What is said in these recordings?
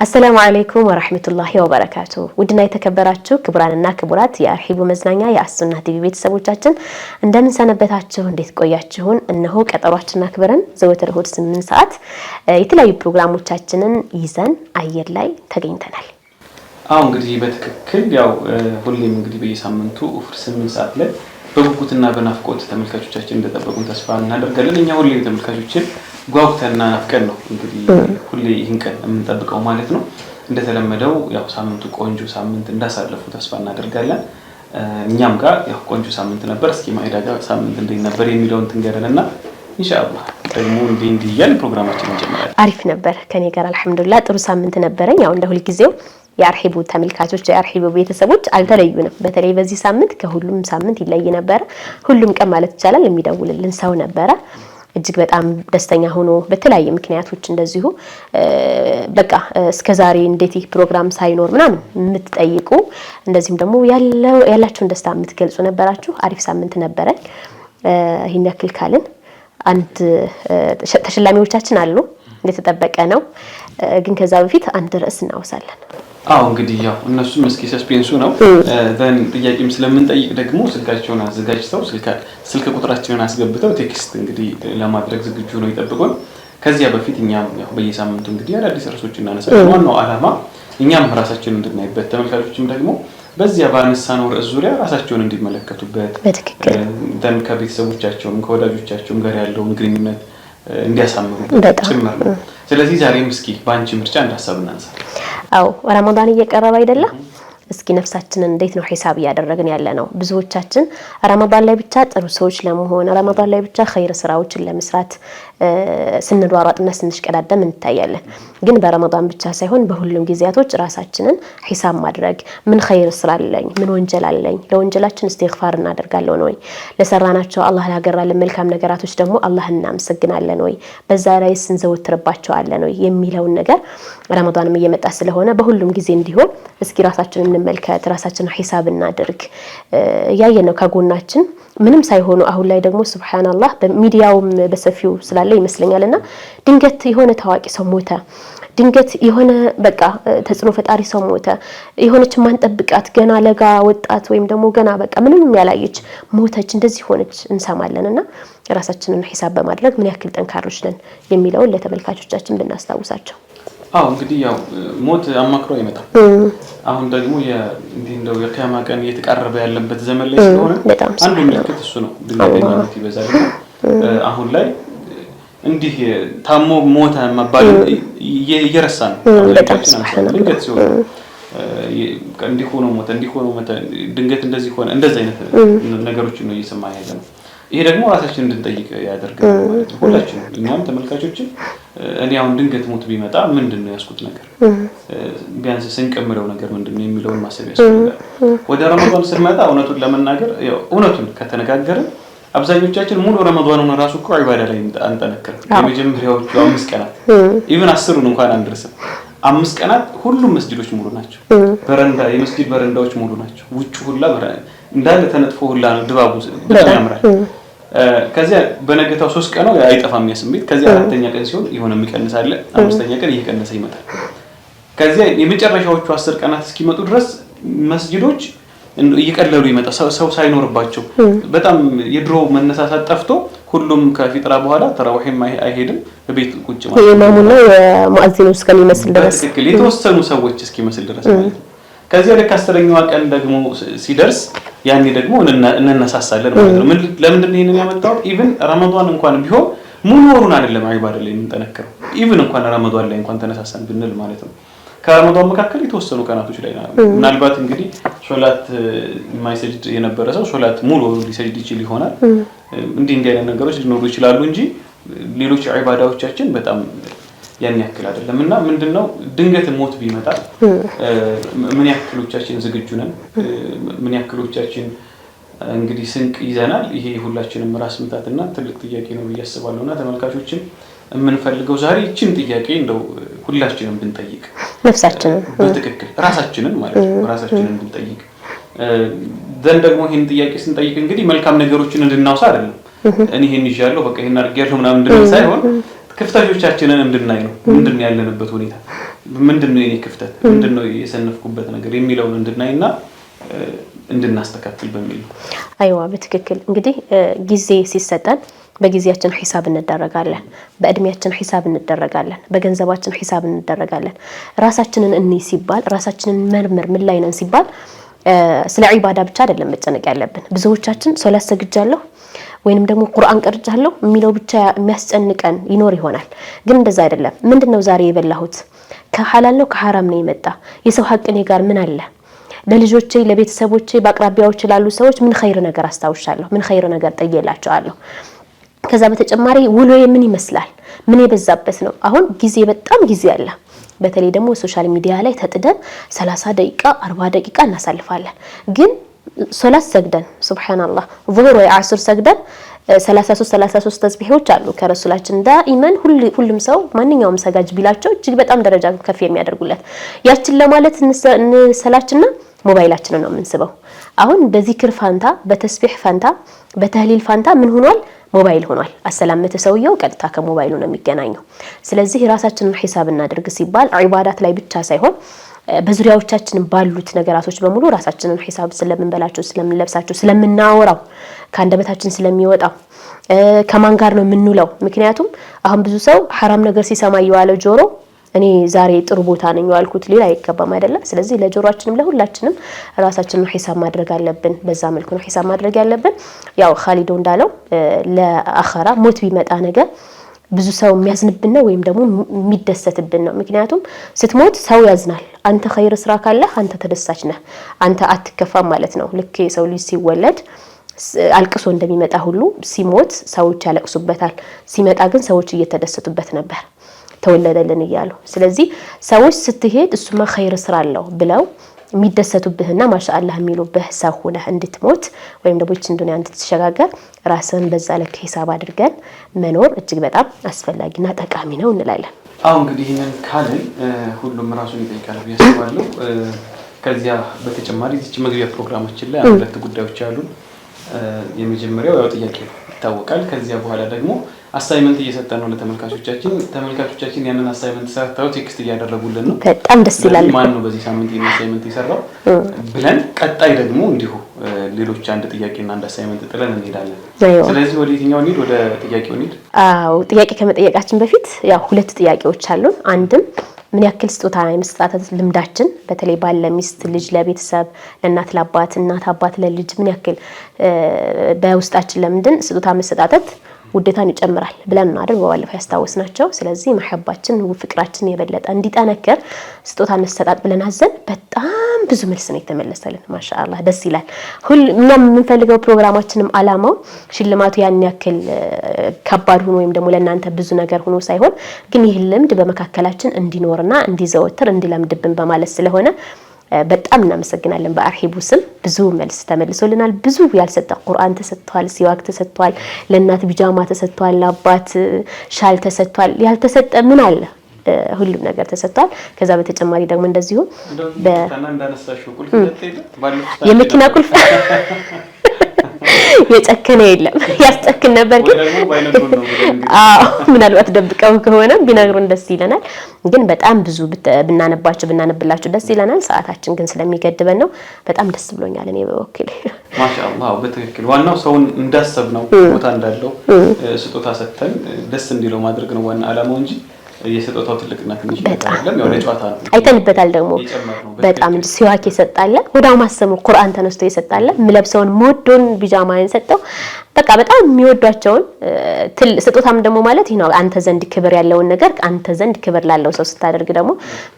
السلام عليكم ورحمة الله وبركاته. ودنا يتكبراتشو كبراننا كبرات يا أرحيبو مزنانيا يا السنة تي في بيت سبوتشاتن عندما سنبتاتشو نديت قوياتشون إنه كأطرواتنا كبرن زوتر هود 8 ساعات يتلاقي بروجراموتشاتنن يزن عير لاي تغينتنال እንግዲህ በትክክል ያው ሁሌም እንግዲህ በየሳምንቱ 8 ሰዓት ላይ በጉጉትና በናፍቆት ተመልካቾቻችን እንደተጠበቁን ተስፋ እናደርጋለን። እኛ ሁሌ ተመልካቾችን ጓጉተና ናፍቀን ነው እንግዲህ ሁሌ ይህን ቀን የምንጠብቀው ማለት ነው። እንደተለመደው ያው ሳምንቱ ቆንጆ ሳምንት እንዳሳለፉ ተስፋ እናደርጋለን። እኛም ጋር ያው ቆንጆ ሳምንት ነበር። እስኪ ማይዳ ጋር ሳምንት እንዴት ነበር የሚለውን ትንገረንና ኢንሻአላህ ደግሞ እንዲያል ፕሮግራማችንን እንጀምራለን። አሪፍ ነበር ከኔ ጋር አልሐምዱሊላህ ጥሩ ሳምንት ነበረኝ። ያው እንደ ሁሉ ጊዜው የአርሂቡ ተመልካቾች የአርሂቡ ቤተሰቦች አልተለዩንም። በተለይ በዚህ ሳምንት ከሁሉም ሳምንት ይለይ ነበር። ሁሉም ቀን ማለት ይቻላል የሚደውልልን ሰው ነበረ። እጅግ በጣም ደስተኛ ሆኖ በተለያየ ምክንያቶች እንደዚሁ በቃ እስከዛሬ እንዴት ይህ ፕሮግራም ሳይኖር ምናምን የምትጠይቁ እንደዚህም ደግሞ ያላችሁን ደስታ የምትገልጹ ነበራችሁ። አሪፍ ሳምንት ነበረ። ይሄን ያክል ካልን አንድ ተሸላሚዎቻችን አሉ እንደተጠበቀ ነው። ግን ከዛ በፊት አንድ ርዕስ እናወሳለን። እንግዲህ ያው እነሱም እስኪ ሰስፔንሱ ነው ዘን ጥያቄም ስለምንጠይቅ ደግሞ ስልካቸውን አዘጋጅተው ስልክ ቁጥራቸውን አስገብተው ቴክስት እንግዲህ ለማድረግ ዝግጁ ነው ይጠብቁን። ከዚያ በፊት እኛም ያው በየሳምንቱ እንግዲህ አዳዲስ ርዕሶችን እናነሳለን። ዋናው ዓላማ እኛም ራሳችንን እንድናይበት ተመልካቾችም ደግሞ በዚያ ባነሳነው ርዕስ ዙሪያ ራሳቸውን እንዲመለከቱበት ዘን ከቤተሰቦቻቸውም ከወዳጆቻቸውም ጋር ያለውን ግንኙነት እንዲያሳምሩ ጭምር ነው። ስለዚህ ዛሬም እስኪ ባንቺ ምርጫ እንዳሳብ እናንሳ። ረመዳን እየቀረበ አይደለ? እስኪ ነፍሳችንን እንዴት ነው ሂሳብ ያደረግን ያለ ነው? ብዙዎቻችን ረመዳን ላይ ብቻ ጥሩ ሰዎች ለመሆን ረመዳን ላይ ብቻ ኸይር ስራዎችን ለመስራት ስንሯሯጥና ስንሽቀዳደም እንታያለን። ግን በረመዳን ብቻ ሳይሆን በሁሉም ጊዜያቶች ራሳችንን ሂሳብ ማድረግ ምን ኸይር ስራ አለኝ፣ ምን ወንጀል አለኝ፣ ለወንጀላችን ኢስቲግፋር እናደርጋለን ወይ፣ ለሰራናቸው አላህ ላገራልን መልካም ነገራቶች ደግሞ አላህ እናመሰግናለን ወይ፣ በዛ ላይ ስንዘወትርባቸዋለን ወይ የሚለውን ነገር ረመዳንም እየመጣ ስለሆነ በሁሉም ጊዜ እንዲሆን እስኪ ራሳችንን እንመልከት፣ ራሳችንን ሂሳብ እናድርግ። ያየን ነው ከጎናችን ምንም ሳይሆኑ አሁን ላይ ደግሞ ሱብሃንአላህ በሚዲያውም በሰፊው ስላለ ይመስለኛልና ድንገት የሆነ ታዋቂ ሰው ሞተ፣ ድንገት የሆነ በቃ ተጽዕኖ ፈጣሪ ሰው ሞተ፣ የሆነች ማንጠብቃት ገና ለጋ ወጣት ወይም ደግሞ ገና በቃ ምንም ያላየች ሞተች፣ እንደዚህ ሆነች እንሰማለንና ራሳችንን ሂሳብ በማድረግ ምን ያክል ጠንካሮች ነን የሚለውን ለተመልካቾቻችን ብናስታውሳቸው። እንግዲህ ያው ሞት አማክሮ አይመጣም። አሁን ደግሞ እንደው የቂያማ ቀን እየተቃረበ ያለበት ዘመን ላይ ስለሆነ አንዱ ምልክት እሱ ነው። ድንገተኛነት ይበዛል። አሁን ላይ እንዲህ ታሞ ሞተ መባል እየረሳ ነው። ድንገት ሲሆን እንዲህ ሆኖ ሞተ ድንገት እንደዚህ ሆነ እንደዚህ አይነት ነገሮችን ነው እየሰማን ያለ ነው። ይሄ ደግሞ ራሳችንን እንድንጠይቅ ያደርጋል ማለት ነው። ሁላችንም እኛም ተመልካቾችን እኔ አሁን ድንገት ሞት ቢመጣ ምንድነው ያስኩት ነገር ቢያንስ ስንቀምረው ነገር ምንድነው የሚለውን ማሰብ ያስፈልጋል። ወደ ረመዳን ስንመጣ እውነቱን ለመናገር ያው እውነቱን ከተነጋገርን አብዛኞቻችን ሙሉ ረመዳኑን ራሱ እኮ ዒባዳ ላይ አንጠነክርም። የመጀመሪያዎቹ 5 ቀናት ኢቭን 10ሩን እንኳን አንደርስም። 5 ቀናት ሁሉም መስጊዶች ሙሉ ናቸው። የመስጊድ በረንዳዎች ሙሉ ናቸው። ውጭ ሁላ እንዳለ ተነጥፎ ሁላ ነው ድባቡ በጣም ያምራል። ከዚያ በነገታው 3 ቀን ነው አይጠፋም ያስምት። ከዚያ 4ኛ ቀን ሲሆን የሆነ የሚቀንስ አለ፣ 5ኛ ቀን እየቀነሰ ይመጣል። ከዚያ የመጨረሻዎቹ 10 ቀናት እስኪመጡ ድረስ መስጊዶች እየቀለሉ ይመጣ ሰው ሳይኖርባቸው በጣም የድሮ መነሳሳት ጠፍቶ ሁሉም ከፊጥራ በኋላ ተራዊህም አይሄድም በቤት ቁጭ ማለት የኢማሙና የሙአዚኑ እስከሚመስል ድረስ የተወሰኑ ሰዎች እስኪመስል ድረስ ማለት ነው። ከዚያ ለካ 10ኛው ቀን ደግሞ ሲደርስ ያኔ ደግሞ እንነሳሳለን ማለት ነው። ለምንድን ነው ይሄንን ያመጣው? ኢቭን ረመዳን እንኳን ቢሆን ሙሉ ወሩን አይደለም ዒባዳ ላይ የምንጠነክረው። ኢቭን እንኳን ረመዳን ላይ እንኳን ተነሳሳን ብንል ማለት ነው ከረመዳን መካከል የተወሰኑ ቀናቶች ላይ ነው። ምናልባት እንግዲህ ሶላት የማይሰጅድ የነበረ ሰው ሶላት ሙሉ ሊሰጅድ ይችል ይሆናል። እንዲህ አይነት ነገሮች ሊኖሩ ይችላሉ እንጂ ሌሎች ዒባዳዎቻችን በጣም ያን ያክል አይደለም። እና ምንድነው ድንገት ሞት ቢመጣ ምን ያክሎቻችን ዝግጁ ነን? ምን ያክሎቻችን እንግዲህ ስንቅ ይዘናል? ይሄ ሁላችንም ራስ ምታትና ትልቅ ጥያቄ ነው ብዬ አስባለሁና ተመልካቾችን የምንፈልገው ዛሬ እቺን ጥያቄ እንደው ሁላችንም ብንጠይቅ ነፍሳችንን በትክክል ራሳችንን ማለት ነው ራሳችንን ብንጠይቅ ዘን ደግሞ ይሄን ጥያቄ ስንጠይቅ እንግዲህ መልካም ነገሮችን እንድናውሳ አይደለም እኔ ይሄን ይዣለሁ በቃ ይሄን አድርጌያለሁ ምናምን እንድንል ሳይሆን ክፍተቶቻችንን እንድናይ ነው። ምንድነው ያለንበት ሁኔታ ምንድነው የኔ ክፍተት ምንድነው የሰነፍኩበት ነገር የሚለውን እንድናይና እንድናስተካክል በሚል ነው። አይዋ በትክክል እንግዲህ ጊዜ ሲሰጠን በጊዜያችን ሂሳብ እንደረጋለን፣ በእድሜያችን ሂሳብ እንደረጋለን፣ በገንዘባችን ሂሳብ እንደረጋለን። ራሳችንን እንይ ሲባል ራሳችንን መርምር ምን ላይ ነን ሲባል ስለ ዒባዳ ብቻ አይደለም መጨነቅ ያለብን። ብዙዎቻችን ሶላት ሰግጃለሁ ወይንም ደግሞ ቁርአን ቀርጃለሁ የሚለው ብቻ የሚያስጨንቀን ይኖር ይሆናል። ግን እንደዛ አይደለም። ምንድነው ዛሬ የበላሁት ከሐላል ነው ከሐራም ነው የመጣ? የሰው ሐቅ እኔ ጋር ምን አለ? ለልጆቼ ለቤተሰቦቼ በአቅራቢያዎች ላሉ ሰዎች ምን ኸይር ነገር አስታውሻለሁ? ምን ኸይር ነገር ጠየላቸዋለሁ? ከዛ በተጨማሪ ውሎዬ ምን ይመስላል? ምን የበዛበት ነው? አሁን ጊዜ በጣም ጊዜ አለ። በተለይ ደግሞ ሶሻል ሚዲያ ላይ ተጥደን 30 ደቂቃ 40 ደቂቃ እናሳልፋለን። ግን ሶላት ሰግደን ሱብሃንአላህ ዙሁር ወይ ዓስር ሰግደን 33 ተስቢሖች አሉ ከረሱላችን ዳኢመን ሁሉም ሰው ማንኛውም ሰጋጅ ቢላቸው እጅግ በጣም ደረጃ ከፍ የሚያደርጉለት ያችን ለማለት እንሰላችና ሞባይላችንን ነው የምንስበው። አሁን በዚክር ፋንታ በተስቢሕ ፋንታ በተህሊል ፋንታ ምን ሆኗል? ሞባይል ሆኗል። አሰላመተ ሰውየው ቀጥታ ከሞባይሉ ነው የሚገናኘው። ስለዚህ ራሳችንን ሂሳብ እናድርግ ሲባል ዒባዳት ላይ ብቻ ሳይሆን በዙሪያዎቻችን ባሉት ነገራቶች በሙሉ ራሳችንን ሂሳብ ስለምንበላቸው ስለምንለብሳቸው ስለምናወራው ከአንደበታችን ስለሚወጣው ከማን ጋር ነው የምንውለው። ምክንያቱም አሁን ብዙ ሰው ሐራም ነገር ሲሰማ የዋለ ጆሮ እኔ ዛሬ ጥሩ ቦታ ነኝ ያልኩት ሌላ አይከባም አይደለ? ስለዚህ ለጆሮአችንም ለሁላችንም ራሳችንን ሂሳብ ማድረግ አለብን። በዛ መልኩ ነው ሂሳብ ማድረግ ያለብን። ያው ኻሊዶ እንዳለው ለአኺራ ሞት ቢመጣ ነገር ብዙ ሰው የሚያዝንብን ነው ወይም ደግሞ የሚደሰትብን ነው። ምክንያቱም ስትሞት ሰው ያዝናል። አንተ ኸይር ስራ ካለ አንተ ተደሳች ነህ፣ አንተ አትከፋም ማለት ነው። ልክ የሰው ልጅ ሲወለድ አልቅሶ እንደሚመጣ ሁሉ ሲሞት ሰዎች ያለቅሱበታል። ሲመጣ ግን ሰዎች እየተደሰቱበት ነበር ተወለደልን እያሉ። ስለዚህ ሰዎች ስትሄድ እሱማ ኸይር ስራ አለው ብለው የሚደሰቱብህና ማሻአላህ የሚሉብህ ሰው ሆነህ እንድትሞት ወይም ደግሞ እቺ ዱንያ እንድትሸጋገር ራስን በዛ ልክ ሂሳብ አድርገን መኖር እጅግ በጣም አስፈላጊና ጠቃሚ ነው እንላለን። አሁን እንግዲህ ይሄንን ካልን ሁሉም ራሱን ይጠይቃል ብዬ አስባለሁ። ከዚያ በተጨማሪ እዚህ መግቢያ ፕሮግራማችን ላይ ሁለት ጉዳዮች አሉ። የመጀመሪያው ያው ጥያቄ ይታወቃል። ከዚያ በኋላ ደግሞ አሳይመንት እየሰጠን ነው ለተመልካቾቻችን። ተመልካቾቻችን ያንን አሳይመንት ሰርተው ቴክስት እያደረጉልን ነው። በጣም ደስ ይላል። ማን ነው በዚህ ሳምንት ይሄን አሳይመንት የሰራው ብለን ቀጣይ ደግሞ እንዲሁ ሌሎች አንድ ጥያቄና አንድ አሳይመንት ጥለን እንሄዳለን። ስለዚህ ወደ የትኛው እንሂድ? ወደ ጥያቄው እንሂድ። አዎ ጥያቄ ከመጠየቃችን በፊት ያው ሁለት ጥያቄዎች አሉን። አንድም ምን ያክል ስጦታ የመስጠት ልምዳችን በተለይ ባለ ሚስት ልጅ ለቤተሰብ ለእናት ለአባት እናት አባት ለልጅ ምን ያክል በውስጣችን ለምንድን ስጦታ መሰጣጠት ውዴታን ይጨምራል ብለን ነው አይደል በባለፈው ያስታወስናቸው። ስለዚህ መሐባችን ፍቅራችን የበለጠ እንዲጠነከር ስጦታ እንሰጣጥ ብለን አዘን በጣም ብዙ መልስ ነው የተመለሰልን። ማሻአላህ ደስ ይላል። እኛም የምንፈልገው ፕሮግራማችንም አላማው ሽልማቱ ያን ያክል ከባድ ሆኖ ወይም ደግሞ ለእናንተ ብዙ ነገር ሆኖ ሳይሆን ግን ይህ ልምድ በመካከላችን እንዲኖርና እንዲዘወትር እንዲለምድብን በማለት ስለሆነ በጣም እናመሰግናለን። በአርሂቡ ስም ብዙ መልስ ተመልሶልናል። ብዙ ያልሰጠ ቁርአን ተሰጥቷል፣ ሲዋክ ተሰጥቷል፣ ለእናት ቢጃማ ተሰጥቷል፣ ለአባት ሻል ተሰጥቷል። ያልተሰጠ ምን አለ? ሁሉም ነገር ተሰጥቷል። ከዛ በተጨማሪ ደግሞ እንደዚሁ የመኪና ቁልፍ የጨከነ የለም ያስጨክን ነበር ግን ምናልባት ደብቀው ከሆነ ቢነግሩን ደስ ይለናል። ግን በጣም ብዙ ብናነብላችሁ ደስ ይለናል። ሰዓታችን ግን ስለሚገድበን ነው። በጣም ደስ ብሎኛል እኔ በወክሌ። ማሻአላህ በትክክል ዋናው ሰውን እንዳሰብነው ቦታ እንዳለው ስጦታ ሰጥተን ደስ እንዲለው ማድረግ ነው ዋና ዓላማው እንጂ የሰጠታው ትልቅና ትንሽ አይደለም። ያው ለጨዋታ ነው አይተንበታል። ደግሞ በጣም ሲዋክ ይሰጣል፣ ወዳው ማሰሙ ቁርአን ተነስቶ ይሰጣል፣ ምለብሰውን ሞዶን ቢጃማን ሰጠው። በቃ በጣም የሚወዷቸውን ስጦታም ደግሞ ማለት ይሄ ነው። አንተ ዘንድ ክብር ያለውን ነገር አንተ ዘንድ ክብር ላለው ሰው ስታደርግ ደግሞ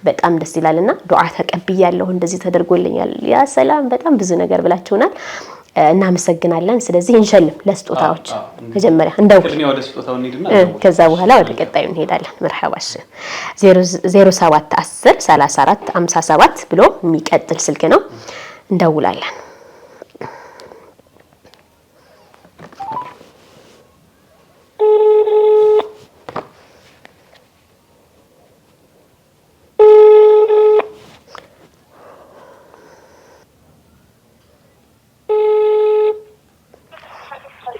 በጣም ደስ ይላልና ዱዓ ተቀብያለሁ እንደዚህ ተደርጎልኛል ያ ሰላም በጣም ብዙ ነገር ብላችሁናል። እናመሰግናለን። ስለዚህ እንሸልም ለስጦታዎች መጀመሪያ እንደው ከዛ በኋላ ወደ ቀጣዩ እንሄዳለን። መርሐባሽ 0710 34 57 ብሎ የሚቀጥል ስልክ ነው። እንደውላለን።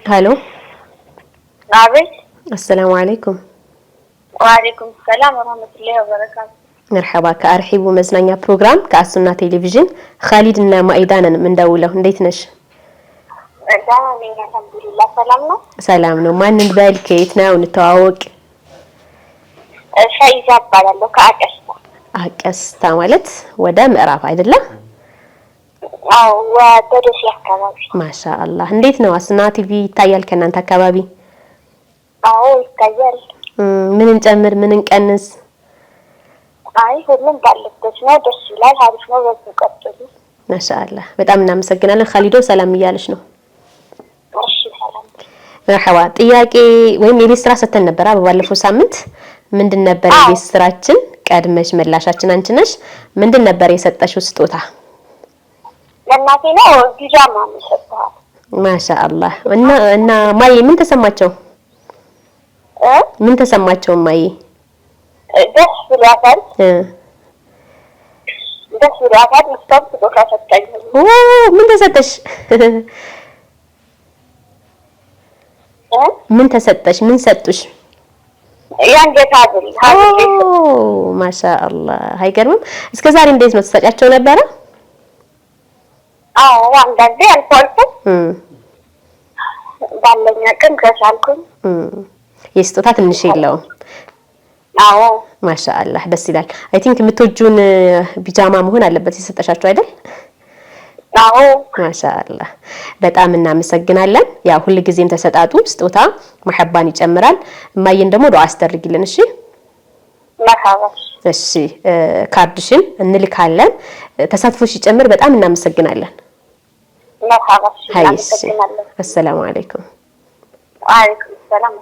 هالو عابد السلام عليكم. وعليكم السلام ورحمة الله وبركاته. መርሐባ ከአርሂቡ መዝናኛ ፕሮግራም ከአሱና ቴሌቪዥን ኻሊድ እና ማኢዳንን እንደውለው እንዴት ነሽ? ሰላም ነው። ማንን በል ከየት ነው እንተዋወቅ? ፋይዛ እባላለሁ ከአቀስታ። አቀስታ ማለት ወደ ምዕራብ አይደለም? አዎ ወደ ደሴ አካባቢ። ማሻአላህ። እንዴት ነው አሱና ቲቪ ይታያል ከእናንተ አካባቢ? አዎ ይታያል። ምን እንጨምር ምን እንቀንስ? አይ ሁሉም ባለበት ነው። ደስ ይላል። አሪፍ ነው። በዚህ ቀጥሉ። ማሻአላህ በጣም እናመሰግናለን። ኻሊዶ ሰላም እያለሽ ነው። እሺ ሰላም። መርሐባ ጥያቄ ወይም የቤት ስራ ሰተን ነበር ባለፈው ሳምንት። ምንድን ነበር የቤት ስራችን? ቀድመሽ መላሻችን አንቺ ነሽ። ምንድን ነበር የሰጠሽው ስጦታ? ለእናቴ ነው ቢጃማ ነው የሰጠኋት። ማሻአላህ እና ማዬ ምን ተሰማቸው? ምን ተሰማቸው ማዬ? ደስ ብሏታል። ደስ ብሏታል። ስጦታ ስጦታ ሰጠኝ። ምን ተሰጠሽ? ምን ተሰጠሽ? ምን ሰጡሽ? የአንገት ሐብል። ማሻአላህ አይገርምም? እስከ ዛሬ እንዴት ነው ተሰጫቸው ነበረ? አዎ አንዳንዴ አልፎ አልፎ ባለኝ አቅም ከቻልኩኝ። የስጦታ ትንሽ የለውም። አዎ ማሻአላህ ደስ ይላል። አይ ቲንክ የምትወጂውን ቢጃማ መሆን አለበት የሰጠሻቸው አይደል? አዎ ማሻአላህ በጣም እናመሰግናለን። ያው ሁሉ ጊዜም ተሰጣጡ ስጦታ መሐባን ይጨምራል። ማየን ደግሞ ዱዓ አስደርጊልን እሺ? መርሐባ። እሺ ካርድሽን እንልካለን። ተሳትፎሽ ይጨምር። በጣም እናመሰግናለን። መርሐባ። እናመሰግናለን። አሰላሙ አለይኩም። ወአለይኩም ሰላም።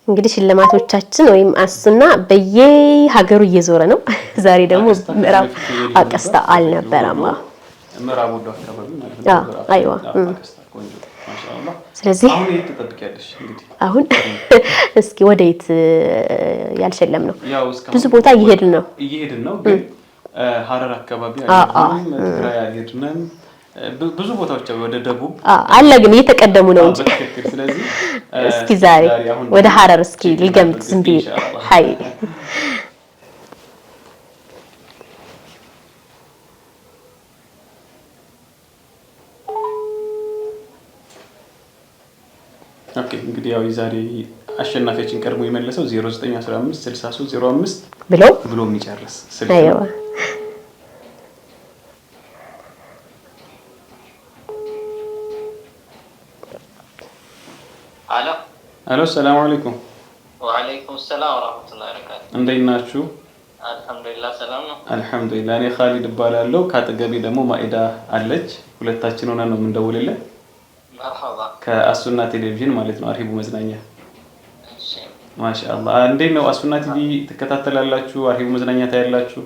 እንግዲህ ሽልማቶቻችን ወይም አሱና በየሀገሩ እየዞረ ነው። ዛሬ ደግሞ ምዕራብ አቀስታ አልነበረም። ምዕራብ ወዶ አካባቢ ማለት ነው። አይዋ ማሻአላህ። ስለዚህ አሁን የት ተጠብቂያለሽ? እንግዲህ አሁን እስኪ ወዴት ያልሸለም ነው? ያው ብዙ ቦታ እየሄድን ነው ግን ሐረር አካባቢ አሁን ትግራይ አልሄድንም። ብዙ ቦታዎች ወደ ደቡብ አለ ግን እየተቀደሙ ነው እንጂ። ስለዚህ እስኪ ዛሬ ወደ ሐረር እስኪ ልገምት ዝም ብዬ ሃይ ኦኬ። እንግዲህ ያው የዛሬ አሸናፊያችን ቀድሞ የመለሰው 0915 6305 ብሎ የሚጨርስ ስልክ ነው። አሎ ሰላም አለይኩም። ወአለይኩም ሰላም ወራህመቱላሂ ወበረካቱ። እንዴት ናችሁ? አልሐምዱሊላህ ሰላም ነው። አልሐምዱሊላህ። እኔ ኻሊድ እባላለሁ። ካጠገቤ ደግሞ ማኢዳ አለች። ሁለታችን ሆነን ነው የምንደውልልህ። መርሐባ። ከአሱና ቴሌቪዥን ማለት ነው፣ አርሂቡ መዝናኛ። እሺ ማሻአላህ። እንዴት ነው አሱና ቲቪ ትከታተላላችሁ? አርሂቡ መዝናኛ ታያላችሁ?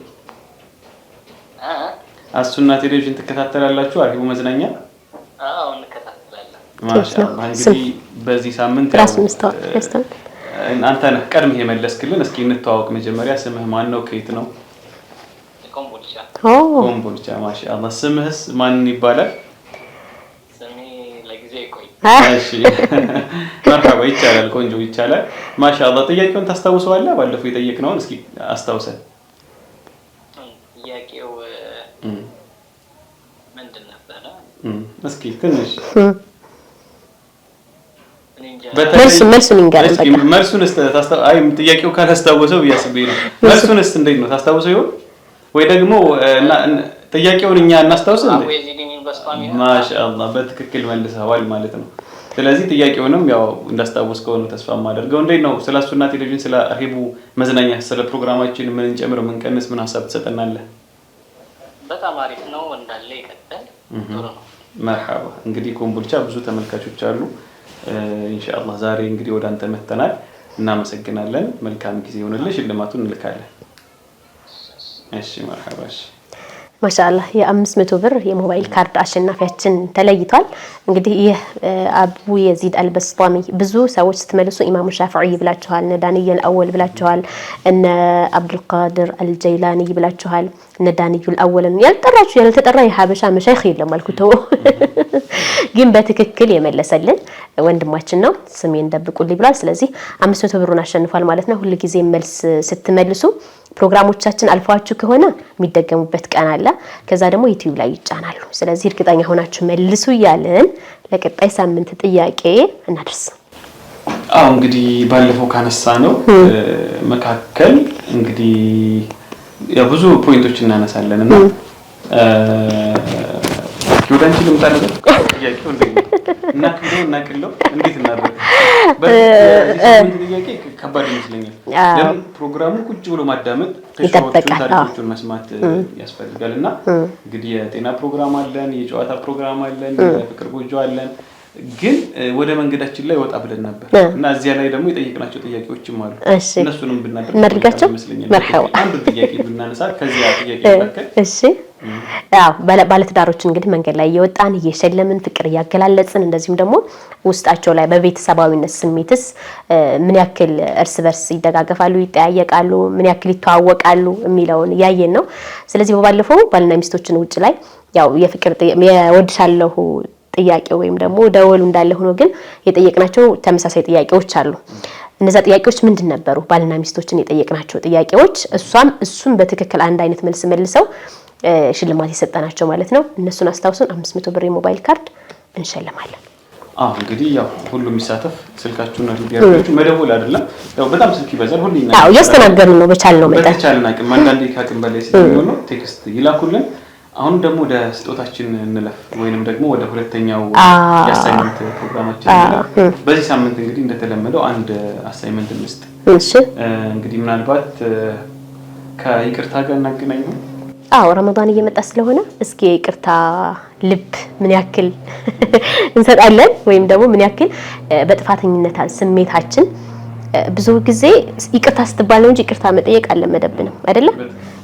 አሱና ቴሌቪዥን ትከታተላላችሁ? አርሂቡ መዝናኛ? አዎ እንከታተላለን። ማሻአላህ። እንግዲህ በዚህ ሳምንት አንተ ነህ ቀድመህ የመለስክልን። እስኪ እንተዋወቅ መጀመሪያ። ስምህ ማን ነው? ከየት ነው? ኮምቦልቻ። ኮምቦልቻ። ማሻአላህ። ስምህስ ማን ይባላል? ስሜ ለጊዜው ይቆይ። እሺ መርሐባ። ይቻላል፣ ቆንጆ ይቻላል። ማሻአላህ። ጥያቄውን ታስታውሰዋለህ? ባለፈው የጠየቅነውን እስኪ አስታውሰን። ጥያቄው ምንድን ነበረ? እስኪ ትንሽ መልሱን ይንገረን። መልሱንስ ጥያቄው ካላስታወሰው ብያስብ ነው። መልሱንስ እንዴት ነው ታስታውሰው ይሆን ወይ ደግሞ ጥያቄውን እኛ እናስታውሰው እንዴ? ማሻአላህ በትክክል መልሰዋል ማለት ነው። ስለዚህ ጥያቄውንም ያው እንዳስታወስከው ነው ተስፋ የማደርገው። እንዴት ነው ስለ አሱና ቴሌቪዥን ስለ አርሂቡ መዝናኛ ስለ ፕሮግራማችን ምን እንጨምር ምን ቀንስ ምን ሀሳብ ትሰጠናለህ? በጣም አሪፍ ነው። እንዳለ ይቀጥል። ጥሩ ነው። መርሐባ። እንግዲህ ኮምቦልቻ ብዙ ተመልካቾች አሉ። ኢንሻአላህ ዛሬ እንግዲህ ወደ አንተ መተናል። እናመሰግናለን። መልካም ጊዜ ይሁንልሽ። ሽልማቱን እንልካለን። እሺ መርሐባ። እሺ ማሻአላህ የ500 ብር የሞባይል ካርድ አሸናፊያችን ተለይቷል። እንግዲህ ይህ አቡ የዚድ አልበስጣሚ ብዙ ሰዎች ስትመልሱ ኢማሙ ሻፊዒ ብላችኋል፣ እነ ዳንኤል አወል ብላችኋል፣ እነ አብዱል ቃድር አልጀይላኒ ብላችኋል፣ እነ ዳንኤል አወልን ያልጠራችሁ ያልተጠራ የሀበሻ መሻይኽ የለም አልኩተው። ግን በትክክል የመለሰልን ወንድማችን ነው። ስሜን ደብቁልኝ ብሏል። ስለዚህ 500 ብሩን አሸንፏል ማለት ነው። ሁሉ ጊዜ መልስ ስትመልሱ ፕሮግራሞቻችን አልፏችሁ ከሆነ የሚደገሙበት ቀን አለ። ከዛ ደግሞ ዩቲዩብ ላይ ይጫናሉ። ስለዚህ እርግጠኛ ሆናችሁ መልሱ እያልን ለቀጣይ ሳምንት ጥያቄ እናደርስ። አዎ እንግዲህ ባለፈው ካነሳ ነው መካከል እንግዲህ ብዙ ፖይንቶች እናነሳለን እና ኪውዳንቺ ልምጣለህ ጥያቄው እና ክለው እንዴት እናደርግ በዚህ ጥያቄ ከባድ ይመስለኛል። ለምን ፕሮግራሙ ቁጭ ብሎ ማዳመጥ ታሪኮቹን መስማት ያስፈልጋልና እንግዲህ የጤና ፕሮግራም አለን፣ የጨዋታ ፕሮግራም አለን፣ የፍቅር ጎጆ አለን። ግን ወደ መንገዳችን ላይ ወጣ ብለን ነበር እና እዚያ ላይ ደግሞ የጠየቅናቸው ጥያቄዎችም አሉ። እነሱንም ብናደርጋቸው ይመስለኛል። አንዱ ጥያቄ ብናነሳ ከዚያ ጥያቄ መካከል እሺ ያው ባለትዳሮችን እንግዲህ መንገድ ላይ እየወጣን እየሸለምን ፍቅር እያገላለጽን እንደዚሁም ደግሞ ውስጣቸው ላይ በቤተሰባዊነት ስሜትስ ምን ያክል እርስ በርስ ይደጋገፋሉ፣ ይጠያየቃሉ፣ ምን ያክል ይተዋወቃሉ የሚለውን ያየን ነው። ስለዚህ በባለፈው ባልና ሚስቶችን ውጭ ላይ ያው የፍቅር የወድሻለሁ ጥያቄ ወይም ደግሞ ደወሉ እንዳለ ሆኖ ግን የጠየቅናቸው ተመሳሳይ ጥያቄዎች አሉ። እነዛ ጥያቄዎች ምንድን ነበሩ? ባልና ሚስቶችን የጠየቅናቸው ጥያቄዎች እሱም በትክክል አንድ አይነት መልስ መልሰው ሽልማት የሰጠናቸው ማለት ነው። እነሱን አስታውሱን 500 ብር የሞባይል ካርድ እንሸልማለን። እንግዲህ ያው ሁሉም ይሳተፍ። ስልካችሁን አድርጋችሁ መደወል አይደለም። ያው በጣም ስልክ ይበዛል። ሁሉ እያስተናገድን ነው በቻልነው መጠን በተቻለን አቅም። አንዳንዴ ከአቅም በላይ ስለሚሆን ነው ቴክስት ይላኩልን። አሁን ደግሞ ወደ ስጦታችን እንለፍ ወይንም ደግሞ ወደ ሁለተኛው የአሳይመንት ፕሮግራማችን እንለፍ። በዚህ ሳምንት እንግዲህ እንደተለመደው አንድ አሳይመንት እንስጥ። እሺ እንግዲህ ምናልባት ከይቅርታ ጋር እናገናኘው። ረመዳን እየመጣ ስለሆነ እስኪ ይቅርታ ልብ ምን ያክል እንሰጣለን ወይም ደግሞ ምን ያክል በጥፋተኝነት ስሜታችን ብዙ ጊዜ ይቅርታ ስትባል ነው እንጂ ይቅርታ መጠየቅ አልለመደብንም አይደለም።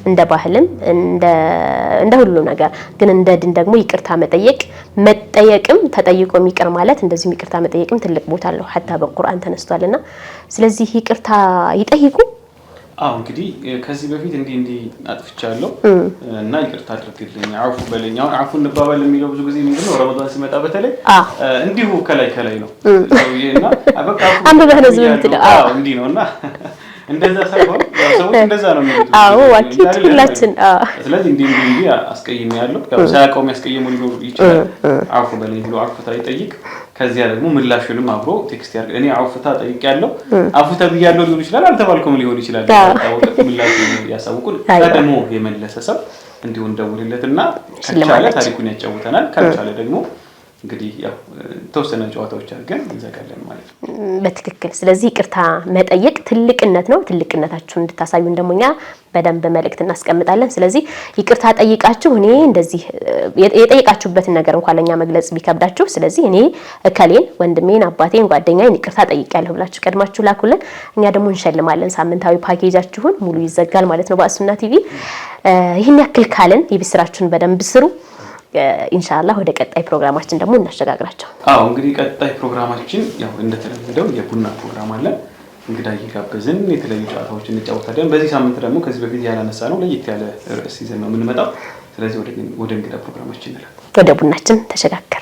እንደ ባህልም እንደ ሁሉ ነገር ግን እንደ ድን ደግሞ ይቅርታ መጠየቅም ተጠይቆ የሚቀር ማለት እንደዚህም ይቅርታ መጠየቅም ትልቅ ቦታ አለው። ሐታ በቁርአን ተነስቷልና ስለዚህ ይቅርታ ይጠይቁ። እንግዲህ ከዚህ በፊት እንዲህ አጥፍቻለሁ እና ይቅርታ አድርግልኝ፣ አፉ በለኝ። አሁን አፉ እንባባል የሚለው ብዙ ጊዜ ምንድነው ረመዳን ሲመጣ በተለይ እንዲሁ ከላይ ነው እና በቃ አንበበህ ነው ዝም ብትለው እንዲህ ነውና እንደዛ ሳይሆን ሰዎች እንደዛ ነው የሚሉት። አኪት ሁላችን ስለዚህ እንዲህ አስቀይሜያለሁ። ያው ሳያውቀው የሚያስቀይሙ ሊኖሩ ይችላል። አፉ በለኝ ብሎ አፉታ ይጠይቅ። ከዚያ ደግሞ ምላሹንም አብሮ ቴክስት ያርግ። እኔ አፉታ ጠይቄያለሁ፣ አፉታ ብያለሁ ሊሆን ይችላል፣ አልተባልኩም ሊሆን ይችላል። ታውቁት ምላሹን ያሳውቁን። ደግሞ የመለሰ ሰው እንዲሁ እንደውልለትና ከቻለ ታሪኩን ያጫውተናል። ካልቻለ ደግሞ እንግዲህ ያው ተወሰነ ጨዋታዎች አድርገን እንዘጋለን ማለት ነው። በትክክል ስለዚህ ይቅርታ መጠየቅ ትልቅነት ነው። ትልቅነታችሁን እንድታሳዩን ደግሞ እኛ በደንብ መልእክት እናስቀምጣለን። ስለዚህ ይቅርታ ጠይቃችሁ እኔ እንደዚህ የጠየቃችሁበትን ነገር እንኳን ለኛ መግለጽ ቢከብዳችሁ ስለዚህ እኔ እከሌን ወንድሜን አባቴን ጓደኛዬን ይቅርታ ጠይቄያለሁ ብላችሁ ቀድማችሁ ላኩልን። እኛ ደግሞ እንሸልማለን። ሳምንታዊ ፓኬጃችሁን ሙሉ ይዘጋል ማለት ነው በአሱና ቲቪ። ይህን ያክል ካልን የቤት ስራችሁን በደንብ ስሩ። ኢንሻአላህ ወደ ቀጣይ ፕሮግራማችን ደግሞ እናሸጋግራቸው። እንግዲህ ቀጣይ ፕሮግራማችን ያው እንደተለመደው የቡና ፕሮግራም አለ። እንግዳ እየጋበዝን የተለያዩ ጨዋታዎችን እንጫወታለን። በዚህ ሳምንት ደግሞ ከዚህ በፊት ያላነሳ ነው ለየት ያለ ርዕስ ይዘን ነው የምንመጣው። ስለዚህ ወደ እንግዳ ፕሮግራማችን እንላለን። ወደ ቡናችን ተሸጋገር